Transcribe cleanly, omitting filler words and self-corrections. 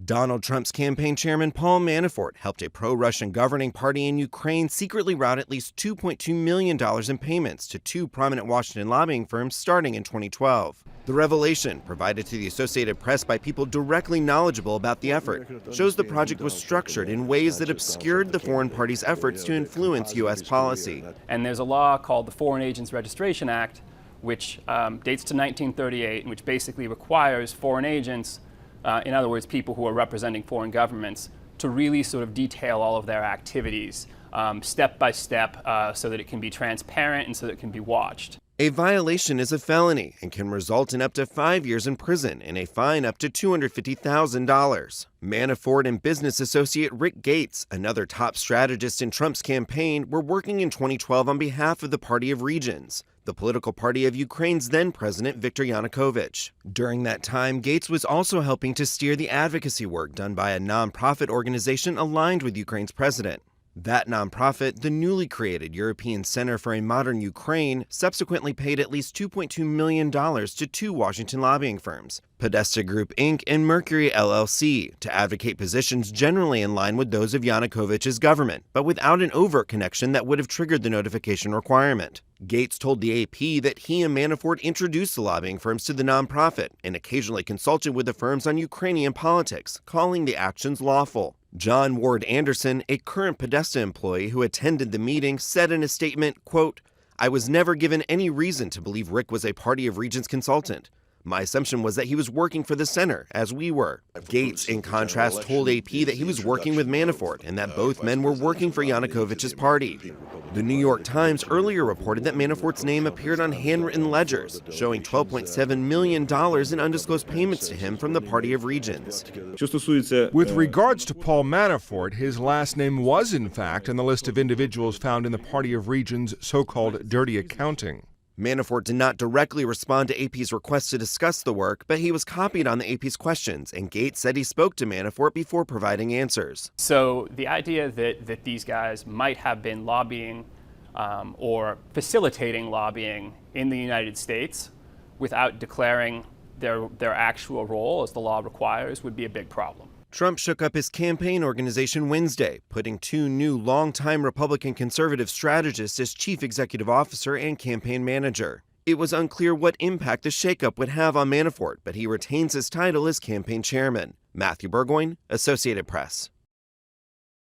Donald Trump's campaign chairman Paul Manafort helped a pro-Russian governing party in Ukraine secretly route at least $2.2 million in payments to two prominent Washington lobbying firms starting in 2012. The revelation, provided to the Associated Press by people directly knowledgeable about the effort, shows the project was structured in ways that obscured the foreign party's efforts to influence U.S. policy. And there's a law called the Foreign Agents Registration Act, which dates to 1938, and which basically requires foreign agents, in other words, people who are representing foreign governments, to really sort of detail all of their activities step by step so that it can be transparent and so that it can be watched. A violation is a felony and can result in up to 5 years in prison and a fine up to $250,000. Manafort and business associate Rick Gates, another top strategist in Trump's campaign, were working in 2012 on behalf of the Party of Regions, the political party of Ukraine's then-president Viktor Yanukovych. During that time, Gates was also helping to steer the advocacy work done by a nonprofit organization aligned with Ukraine's president. That nonprofit, the newly created European Center for a Modern Ukraine, subsequently paid at least $2.2 million to two Washington lobbying firms, Podesta Group Inc. and Mercury LLC, to advocate positions generally in line with those of Yanukovych's government, but without an overt connection that would have triggered the notification requirement. Gates told the AP that he and Manafort introduced the lobbying firms to the nonprofit and occasionally consulted with the firms on Ukrainian politics, calling the actions lawful. John Ward Anderson, a current Podesta employee who attended the meeting, said in a statement, quote, "I was never given any reason to believe Rick was a Party of Regions consultant. My assumption was that he was working for the center, as we were." Gates, in contrast, told AP that he was working with Manafort and that both men were working for Yanukovych's party. The New York Times earlier reported that Manafort's name appeared on handwritten ledgers, showing $12.7 million in undisclosed payments to him from the Party of Regions. With regards to Paul Manafort, his last name was, in fact, on the list of individuals found in the Party of Regions' so-called dirty accounting. Manafort did not directly respond to AP's request to discuss the work, but he was copied on the AP's questions, and Gates said he spoke to Manafort before providing answers. So the idea that these guys might have been lobbying or facilitating lobbying in the United States without declaring their actual role as the law requires would be a big problem. Trump shook up his campaign organization Wednesday, putting two new longtime Republican conservative strategists as chief executive officer and campaign manager. It was unclear what impact the shakeup would have on Manafort, but he retains his title as campaign chairman. Matthew Burgoyne, Associated Press.